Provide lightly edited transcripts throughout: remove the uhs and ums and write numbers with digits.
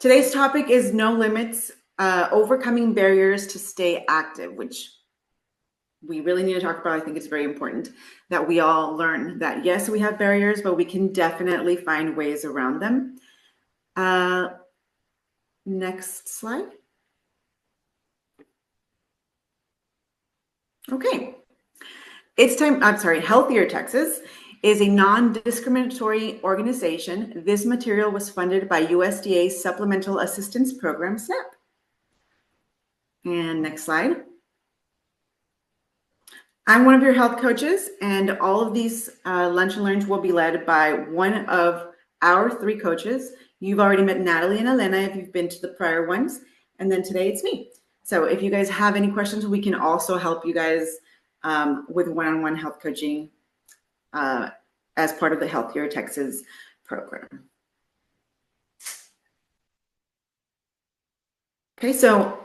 Today's topic is no limits, overcoming barriers to stay active, which we really need to talk about. I think it's very important that we all learn that, yes, we have barriers, but we can definitely find ways around them. Next slide. Okay. It's time, I'm sorry, Healthier Texas is a non-discriminatory organization. This material was funded by USDA's Supplemental Assistance Program, SNAP. And next slide. I'm one of your health coaches, and all of these lunch and learns will be led by one of our 3 coaches. You've already met Natalie and Elena if you've been to the prior ones, and then today it's me. So if you guys have any questions, we can also help you guys with one-on-one health coaching as part of the Healthier Texas program. Okay, so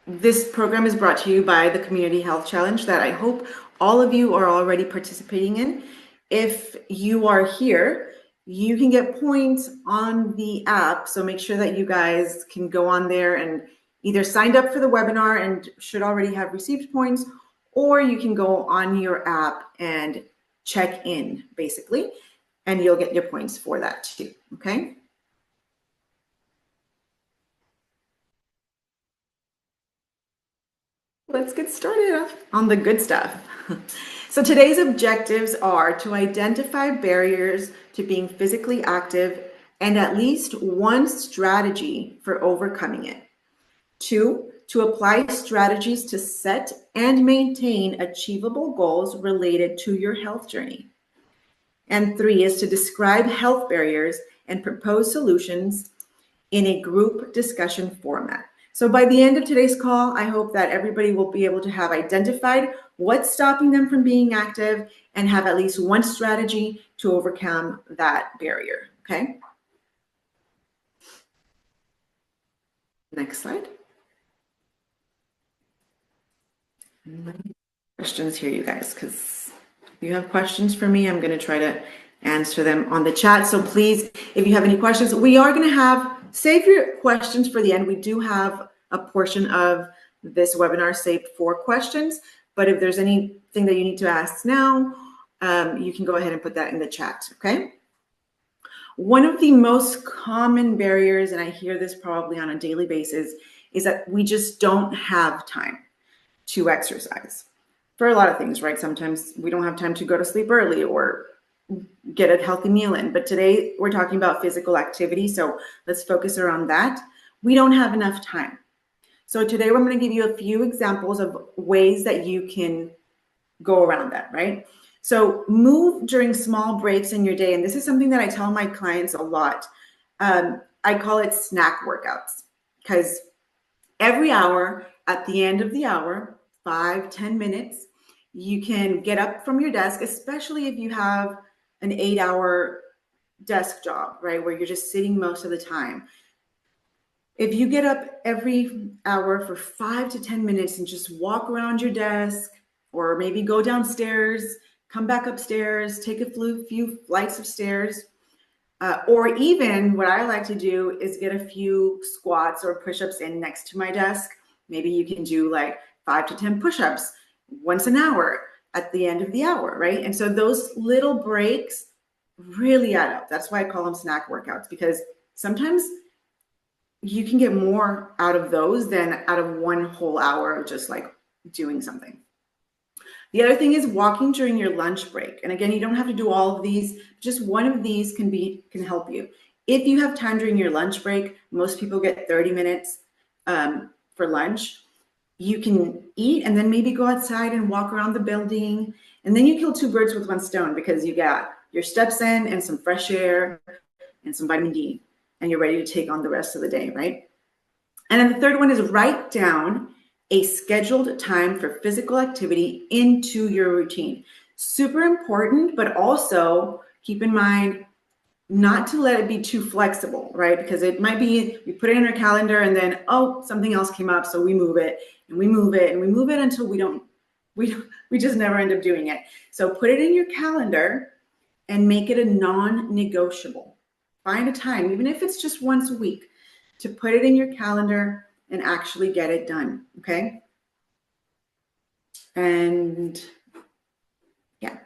this program is brought to you by the Community Health Challenge that I hope all of you are already participating in. If you are here, you can get points on the app. So make sure that you guys can go on there and either signed up for the webinar and should already have received points, or you can go on your app and check in basically, and you'll get your points for that too, okay? Let's get started on the good stuff. So today's objectives are to identify barriers to being physically active and at least one strategy for overcoming it. 2, to apply strategies to set and maintain achievable goals related to your health journey. And 3 is to describe health barriers and propose solutions in a group discussion format. So by the end of today's call, I hope that everybody will be able to have identified what's stopping them from being active and have at least one strategy to overcome that barrier, okay? Next slide. Questions here, you guys, because if you have questions for me, I'm going to try to answer them on the chat. So please, if you have any questions, we are going to save your questions for the end. We do have a portion of this webinar saved for questions, but if there's anything that you need to ask now, you can go ahead and put that in the chat, okay? One of the most common barriers, and I hear this probably on a daily basis, is that we just don't have time to exercise for a lot of things, right? Sometimes we don't have time to go to sleep early or get a healthy meal in, but today we're talking about physical activity, so let's focus around that. We don't have enough time. So today I'm going to give you a few examples of ways that you can go around that, right? So move during small breaks in your day, and this is something that I tell my clients a lot. I call it snack workouts, because every hour, at the end of the hour, 5-10 minutes, you can get up from your desk, especially if you have an 8-hour desk job, right, where you're just sitting most of the time. If you get up every hour for 5 to 10 minutes and just walk around your desk, or maybe go downstairs, come back upstairs, take a few flights of stairs, or even what I like to do is get a few squats or push-ups in next to my desk. Maybe you can do like 5 to 10 push-ups once an hour at the end of the hour, right? And so those little breaks really add up. That's why I call them snack workouts, because sometimes you can get more out of those than out of one whole hour of just like doing something. The other thing is walking during your lunch break. And again, you don't have to do all of these, just one of these can help you. If you have time during your lunch break, most people get 30 minutes for lunch. You can eat and then maybe go outside and walk around the building. And then you kill 2 birds with 1 stone, because you got your steps in and some fresh air and some vitamin D, and you're ready to take on the rest of the day, right? And then the third one is write down a scheduled time for physical activity into your routine. Super important, but also keep in mind not to let it be too flexible, right? Because it might be, we put it in our calendar and then, oh, something else came up, so we move it and we move it and we move it until we just never end up doing it. So put it in your calendar and make it a non-negotiable. find a time, even if it's just once a week, to put it in your calendar and actually get it done, okay? And yeah.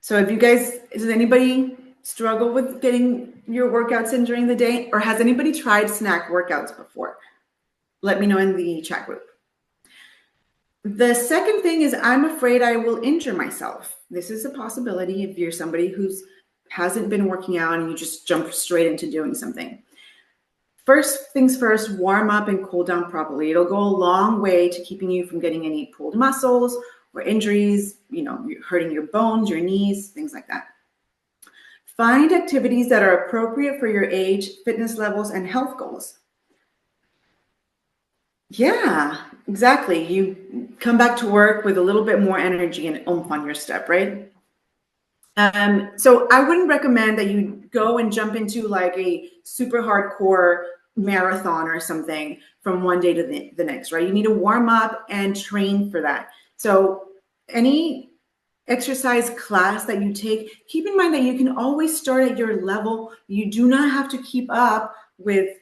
So if you guys, does anybody struggle with getting your workouts in during the day, or has anybody tried snack workouts before? Let me know in the chat group. The second thing is I'm afraid I will injure myself. This is a possibility if you're somebody who's hasn't been working out and you just jump straight into doing something. First things first, warm up and cool down properly. It'll go a long way to keeping you from getting any pulled muscles or injuries, hurting your bones, your knees, things like that. Find activities that are appropriate for your age, fitness levels, and health goals. Yeah, exactly. You come back to work with a little bit more energy and oomph on your step, right? So I wouldn't recommend that you go and jump into like a super hardcore marathon or something from one day to the next, right? You need to warm up and train for that. So any exercise class that you take, keep in mind that you can always start at your level. You do not have to keep up with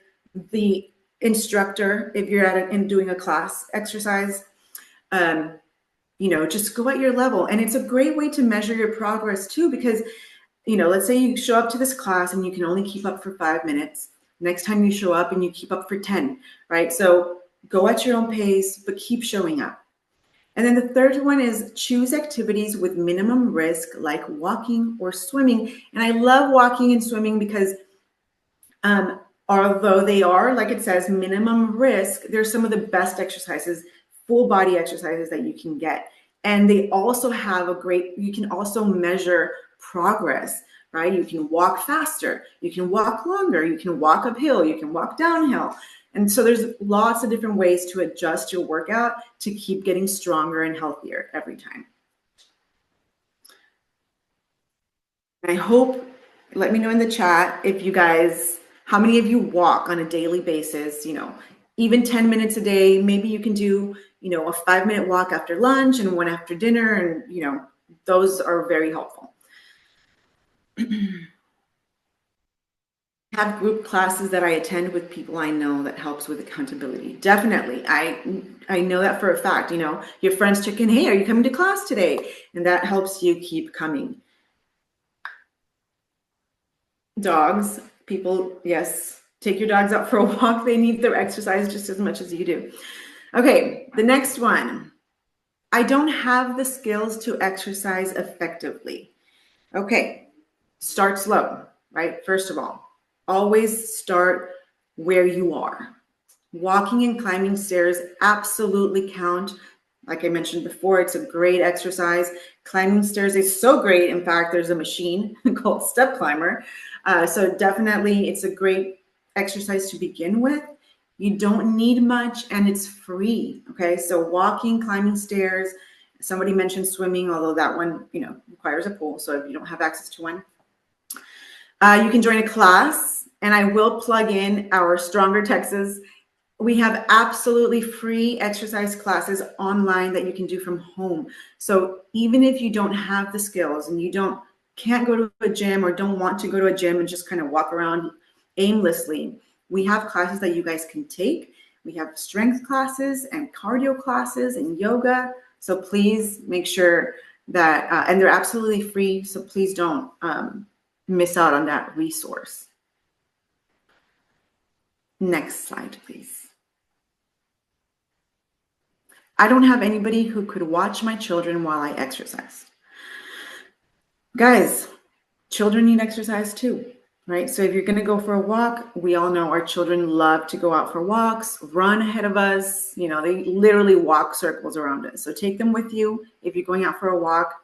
the instructor if you're and doing a class exercise. Just go at your level. And it's a great way to measure your progress too, because, let's say you show up to this class and you can only keep up for 5 minutes. Next time you show up and you keep up for 10, right? So go at your own pace, but keep showing up. And then the third one is choose activities with minimum risk, like walking or swimming. And I love walking and swimming because although they are, like it says, minimum risk, they're some of the best exercises, full body exercises that you can get. And they also have you can also measure progress, right? You can walk faster, you can walk longer, you can walk uphill, you can walk downhill. And so there's lots of different ways to adjust your workout to keep getting stronger and healthier every time. And I hope, let me know in the chat if you guys, how many of you walk on a daily basis, even 10 minutes a day. Maybe you can do, a 5-minute walk after lunch and one after dinner. And, those are very helpful. Have group classes that I attend with people I know that helps with accountability. Definitely. I know that for a fact. Your friends check in, hey, are you coming to class today? And that helps you keep coming. Dogs, people, yes, take your dogs out for a walk. They need their exercise just as much as you do. Okay, the next one. I don't have the skills to exercise effectively. Okay, start slow, right? First of all, always start where you are. Walking and climbing stairs absolutely count. Like I mentioned before, it's a great exercise. Climbing stairs is so great. In fact, there's a machine called Step Climber. So definitely it's a great exercise to begin with. You don't need much and it's free. Okay, so walking, climbing stairs. Somebody mentioned swimming, although that one, requires a pool. So if you don't have access to one, you can join a class. And I will plug in our Stronger Texas. We have absolutely free exercise classes online that you can do from home. So even if you don't have the skills and you can't go to a gym or don't want to go to a gym and just kind of walk around aimlessly, we have classes that you guys can take. We have strength classes and cardio classes and yoga. So please make sure that, and they're absolutely free. So please don't miss out on that resource. Next slide, please. I don't have anybody who could watch my children while I exercise. Guys, children need exercise too, right? So if you're going to go for a walk, we all know our children love to go out for walks, run ahead of us. They literally walk circles around us. So take them with you if you're going out for a walk.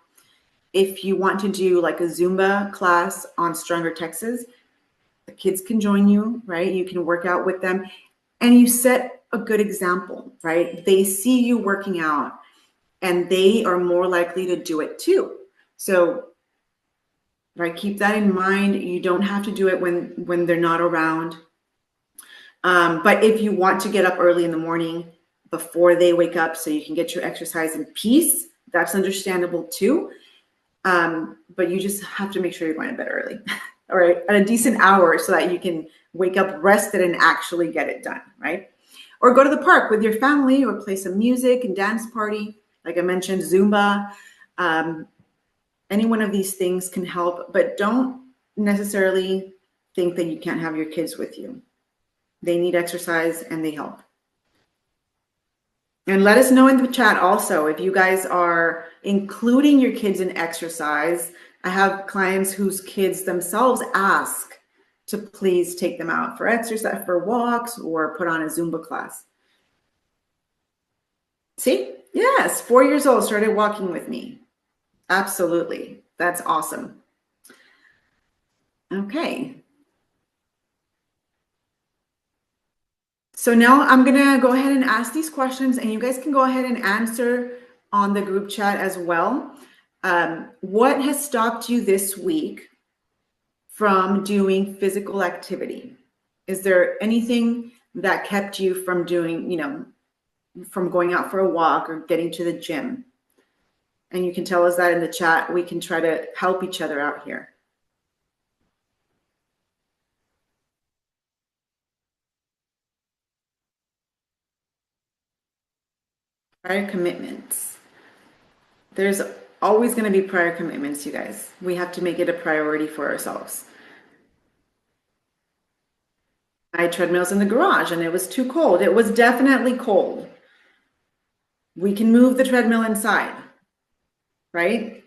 If you want to do like a Zumba class on Stronger Texas, the kids can join you, right? You can work out with them and you set a good example, right? They see you working out and they are more likely to do it too. So, right, keep that in mind. You don't have to do it when they're not around. But if you want to get up early in the morning before they wake up so you can get your exercise in peace, that's understandable too. But you just have to make sure you're going to bed early. or at a decent hour so that you can wake up rested and actually get it done, right? Or go to the park with your family or play some music and dance party. Like I mentioned, Zumba. Any one of these things can help, but don't necessarily think that you can't have your kids with you. They need exercise and they help. And let us know in the chat also if you guys are including your kids in exercise. I have clients whose kids themselves ask to please take them out for exercise, for walks, or put on a Zumba class. See? Yes, 4 years old, started walking with me. Absolutely. That's awesome. Okay. So now I'm going to go ahead and ask these questions, and you guys can go ahead and answer on the group chat as well. What has stopped you this week from doing physical activity? Is there anything that kept you from doing, from going out for a walk or getting to the gym? And you can tell us that in the chat. We can try to help each other out here. Prior commitments. There's always going to be prior commitments, you guys. We have to make it a priority for ourselves. I had treadmills in the garage and it was too cold. It was definitely cold. We can move the treadmill inside, right?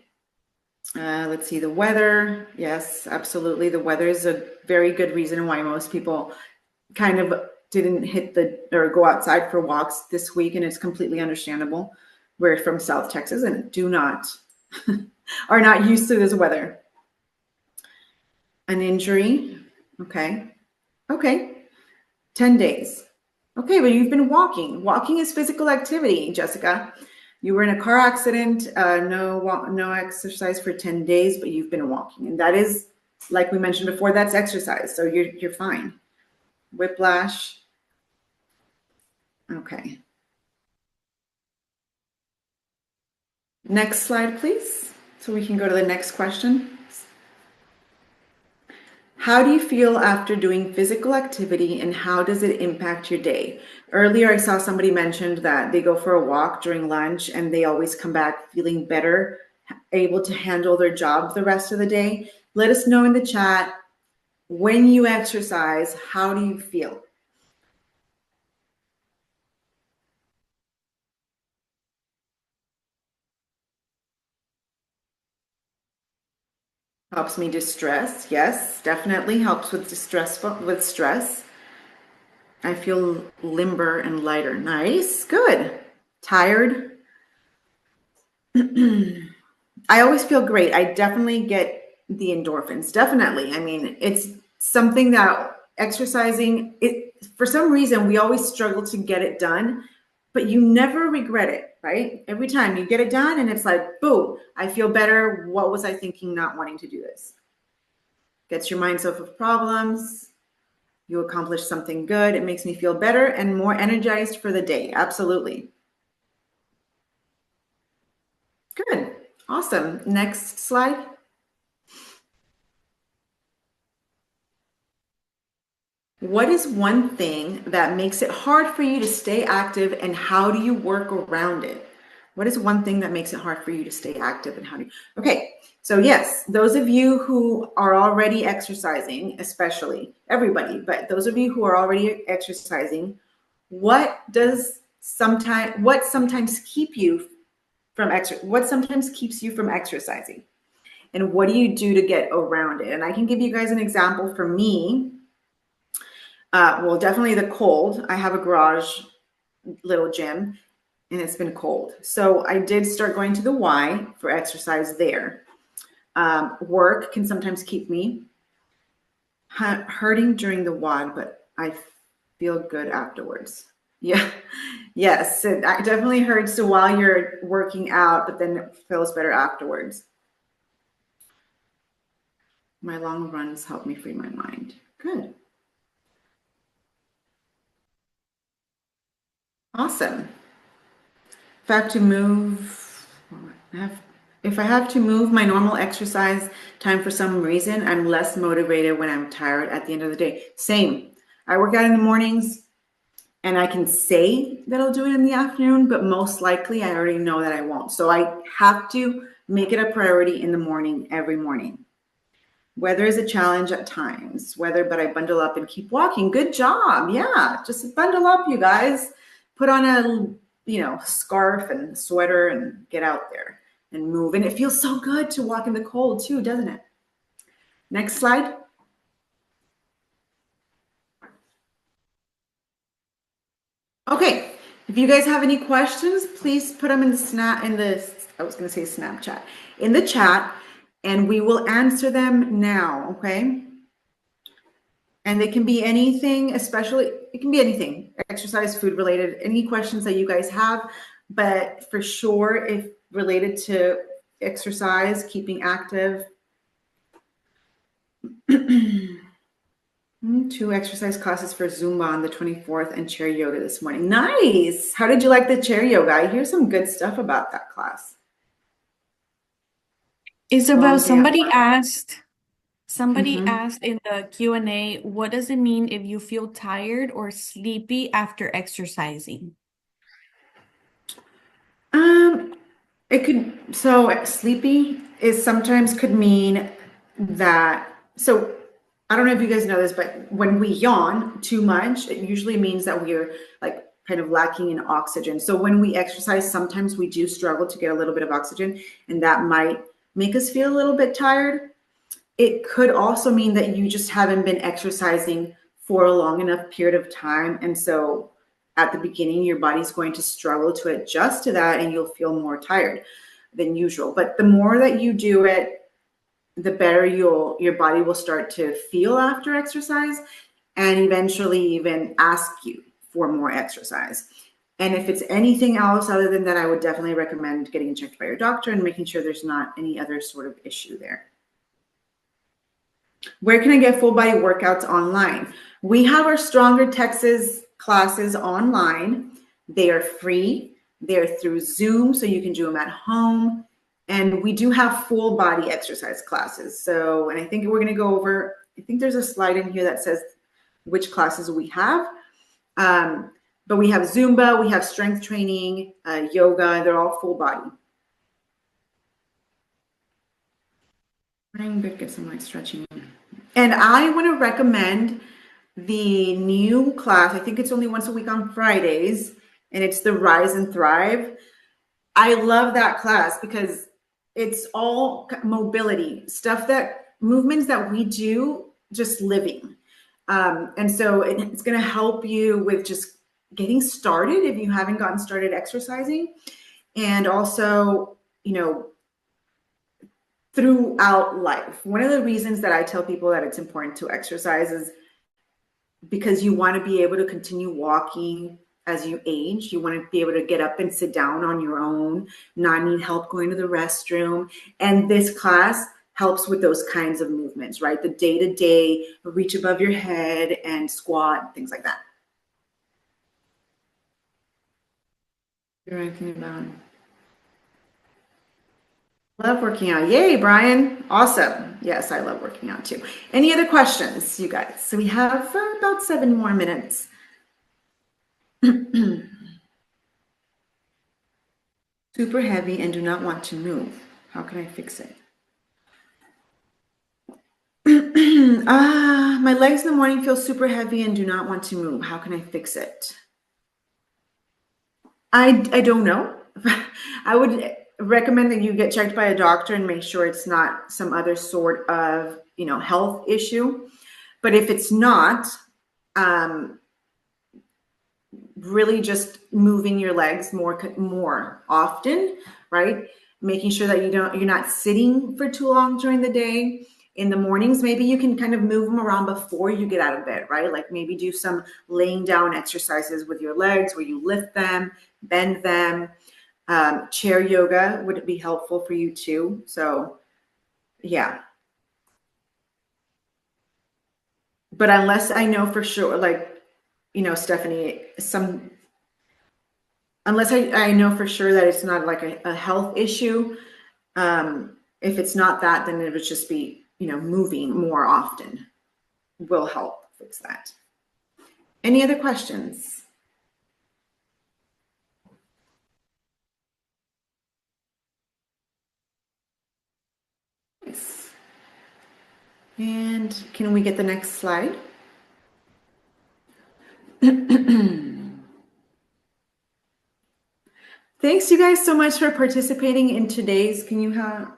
Let's see, the weather. Yes, absolutely. The weather is a very good reason why most people kind of didn't hit or go outside for walks this week, and it's completely understandable. We're from South Texas and are not used to this weather. An injury. Okay. 10 days. Okay, but you've been walking. Walking is physical activity, Jessica. You were in a car accident, no exercise for 10 days, but you've been walking. And that is, like we mentioned before, that's exercise. So you're fine. Whiplash. Okay. Next slide, please. So we can go to the next question. How do you feel after doing physical activity and how does it impact your day? Earlier, I saw somebody mentioned that they go for a walk during lunch and they always come back feeling better, able to handle their job the rest of the day. Let us know in the chat, when you exercise, how do you feel? Helps me distress. Yes, definitely helps with stress. I feel limber and lighter. Nice. Good. Tired. I always feel great. I definitely get the endorphins. Definitely. I mean, it's something that exercising, for some reason, we always struggle to get it done, but you never regret it, right? Every time you get it done and it's like, boom, I feel better. What was I thinking not wanting to do this? Gets your mind off of problems. You accomplish something good. It makes me feel better and more energized for the day. Absolutely. Good. Awesome. Next slide. What is one thing that makes it hard for you to stay active and how do you work around it? What is one thing that makes it hard for you to stay active and how do you? Okay, so yes, those of you who are already exercising, especially everybody, but those of you who are already exercising, what sometimes keeps you from exercising? And what do you do to get around it? And I can give you guys an example for me. Well, definitely the cold. I have a garage little gym and it's been cold. So I did start going to the Y for exercise there. Work can sometimes keep me hurting during the WOD, but I feel good afterwards. Yeah. Yes, it definitely hurts while you're working out, but then it feels better afterwards. My long runs help me free my mind. Good. Awesome. If I have to move, If I have to move my normal exercise time for some reason, I'm less motivated when I'm tired at the end of the day. Same. I work out in the mornings and I can say that I'll do it in the afternoon, but most likely I already know that I won't. So I have to make it a priority in the morning, every morning. Weather is a challenge at times, but I bundle up and keep walking. Good job. Yeah, just bundle up, you guys. Put on a, scarf and sweater and get out there and move. And it feels so good to walk in the cold too, doesn't it? Next slide. Okay, if you guys have any questions, please put them in I was going to say Snapchat, in the chat, and we will answer them now, okay? And they can be anything, it can be anything, exercise, food related, any questions that you guys have, but for sure, if related to exercise, keeping active. 2 exercise classes for Zumba on the 24th and chair yoga this morning. Nice. How did you like the chair yoga? I hear some good stuff about that class. Isabel, somebody asked Mm-hmm. in the Q&A, what does it mean if you feel tired or sleepy after exercising? Sleepy is sometimes could mean that, so I don't know if you guys know this, but when we yawn too much, it usually means that we're like kind of lacking in oxygen. So when we exercise, sometimes we do struggle to get a little bit of oxygen, and that might make us feel a little bit tired. It could also mean that you just haven't been exercising for a long enough period of time. And so at the beginning, your body's going to struggle to adjust to that and you'll feel more tired than usual. But the more that you do it, the better your body will start to feel after exercise and eventually even ask you for more exercise. And if it's anything else other than that, I would definitely recommend getting checked by your doctor and making sure there's not any other sort of issue there. Where can I get full body workouts online? We have our Stronger Texas classes online. They are free. They're through Zoom, so you can do them at home. And we do have full body exercise classes. So, and I think we're going to go over, I think there's a slide in here that says which classes we have. But we have Zumba, we have strength training, yoga, they're all full body. I'm going to get some light stretching. And I want to recommend the new class. I think it's only once a week on Fridays, and it's the Rise and Thrive. I love that class because it's all mobility stuff, that movements that we do just living. And so it's going to help you with just getting started if you haven't gotten started exercising. And also, throughout life. One of the reasons that I tell people that it's important to exercise is because you want to be able to continue walking as you age. You want to be able to get up and sit down on your own, not need help going to the restroom. And this class helps with those kinds of movements, right? The day-to-day reach above your head and squat, things like that. You're anything about love working out. Yay, Brian. Awesome. Yes, I love working out too. Any other questions, you guys? So we have about 7 more minutes. Super heavy and do not want to move. How can I fix it? My legs in the morning feel super heavy and do not want to move. How can I fix it? I don't know. I would recommend that you get checked by a doctor and make sure it's not some other sort of, health issue. But if it's not, really just moving your legs more often, right? Making sure that you're not sitting for too long during the day. In the mornings, maybe you can kind of move them around before you get out of bed, right? Like maybe do some laying down exercises with your legs where you lift them, bend them. Chair yoga would be helpful for you too. So yeah. But unless I know for sure, like, Stephanie, unless I know for sure that it's not like a health issue, If it's not that, then it would just be, moving more often will help fix that. Any other questions? Nice. And can we get the next slide? Thanks you guys so much for participating in today's, can you have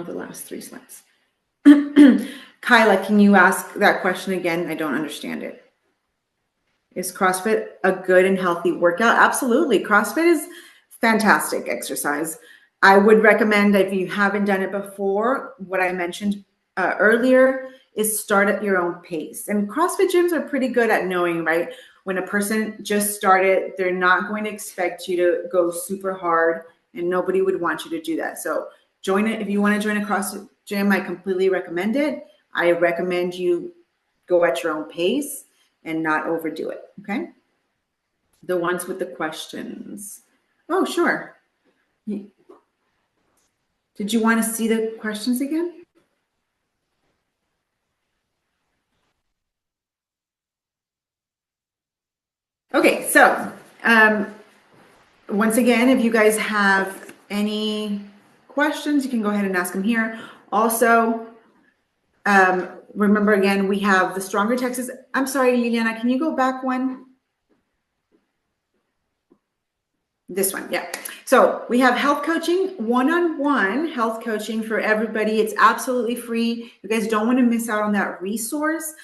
the last 3 slides? Kyla, can you ask that question again? I don't understand it. Is CrossFit a good and healthy workout? Absolutely. CrossFit is fantastic exercise. I would recommend, if you haven't done it before, what I mentioned earlier is start at your own pace. And CrossFit gyms are pretty good at knowing, right? When a person just started, they're not going to expect you to go super hard, and nobody would want you to do that. So join it. If you want to join a CrossFit gym, I completely recommend it. I recommend you go at your own pace and not overdo it, okay? The ones with the questions. Oh, sure. Did you want to see the questions again? Okay, so once again, if you guys have any questions, you can go ahead and ask them here. Also, remember again, we have the Stronger Texas. I'm sorry, Liliana, can you go back one? This one, yeah. So we have health coaching, one-on-one health coaching for everybody. It's absolutely free. You guys don't want to miss out on that resource.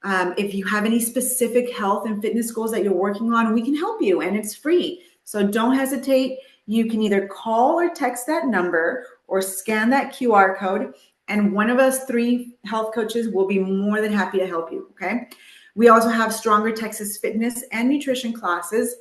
If you have any specific health and fitness goals that you're working on, we can help you, and it's free. So don't hesitate. You can either call or text that number or scan that QR code, and one of us 3 health coaches will be more than happy to help you, okay? We also have Stronger Texas fitness and nutrition classes.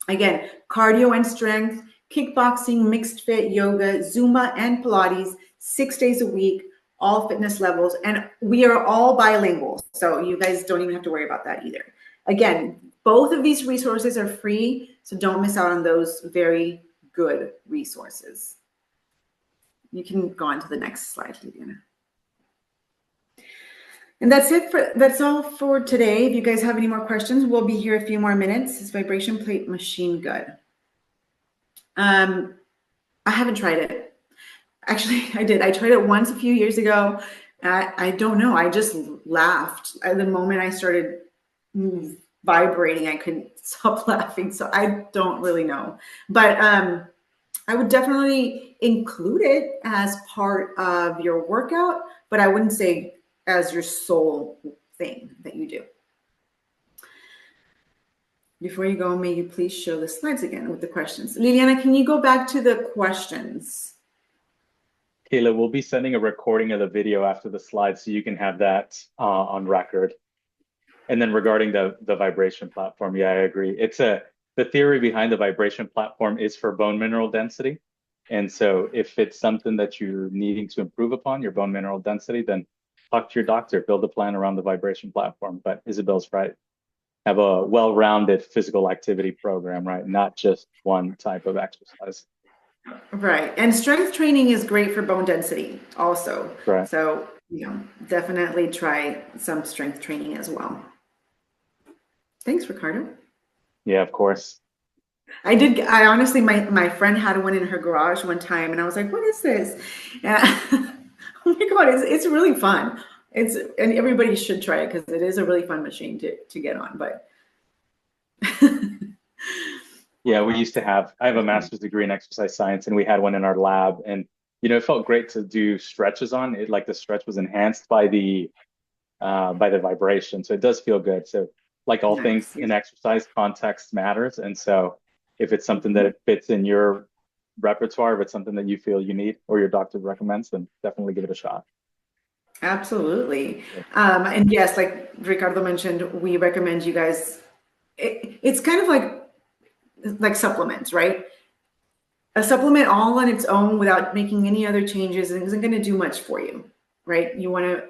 Again, cardio and strength, kickboxing, mixed fit, yoga, Zumba, and Pilates, 6 days a week, all fitness levels. And we are all bilingual, so you guys don't even have to worry about that either. Again, both of these resources are free, so don't miss out on those very good resources. You can go on to the next slide, Liliana. And that's all for today. If you guys have any more questions, we'll be here a few more minutes. Is vibration plate machine good? I haven't tried it. Actually, I did. I tried it once a few years ago. I don't know. I just laughed. At the moment I started vibrating, I couldn't stop laughing. So I don't really know. But I would definitely include it as part of your workout, but I wouldn't say as your sole thing that you do. Before you go, may you please show the slides again with the questions. Liliana, can you go back to the questions? Kayla, we'll be sending a recording of the video after the slides so you can have that on record. And then regarding the vibration platform, yeah, I agree. The theory behind the vibration platform is for bone mineral density. And so if it's something that you're needing to improve upon, your bone mineral density, then talk to your doctor, build a plan around the vibration platform. But Isabel's right. Have a well-rounded physical activity program, right? Not just one type of exercise. Right. And strength training is great for bone density also. Right. So, definitely try some strength training as well. Thanks, Ricardo. Yeah, of course. I honestly, my friend had one in her garage one time, and I was like, what is this? Oh my God, it's really fun. And everybody should try it because it is a really fun machine to get on, but. Yeah, I have a master's degree in exercise science, and we had one in our lab, and it felt great to do stretches on it. Like the stretch was enhanced by the vibration. So it does feel good. So like all things in exercise, context matters. And so if it's something that it fits in your repertoire, if it's something that you feel you need or your doctor recommends, then definitely give it a shot. Absolutely. And yes, like Ricardo mentioned, we recommend you guys, it's kind of like supplements, right? A supplement all on its own without making any other changes isn't going to do much for you, right? You want to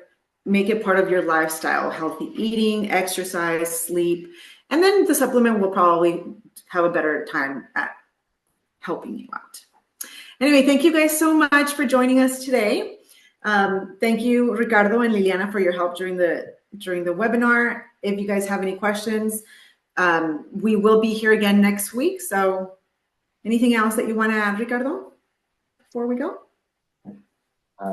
make it part of your lifestyle, healthy eating, exercise, sleep, and then the supplement will probably have a better time at helping you out. Anyway, thank you guys so much for joining us today. Thank you, Ricardo and Liliana, for your help during the webinar. If you guys have any questions, we will be here again next week. So anything else that you want to add, Ricardo, before we go?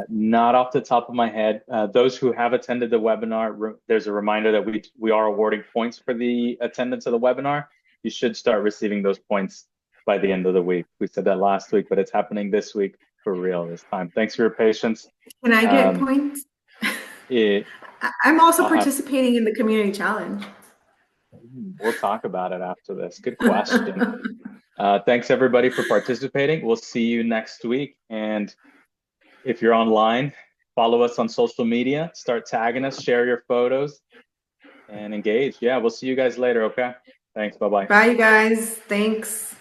Not off the top of my head. Those who have attended the webinar, there's a reminder that we are awarding points for the attendance of the webinar. You should start receiving those points by the end of the week. We said that last week, but it's happening this week for real this time. Thanks for your patience. Can I get points? I'm also participating in the community challenge. We'll talk about it after this. Good question. Thanks everybody for participating. We'll see you next week. And if you're online, follow us on social media, start tagging us, share your photos, and engage. Yeah, we'll see you guys later, okay? Thanks, bye-bye. Bye, you guys. Thanks.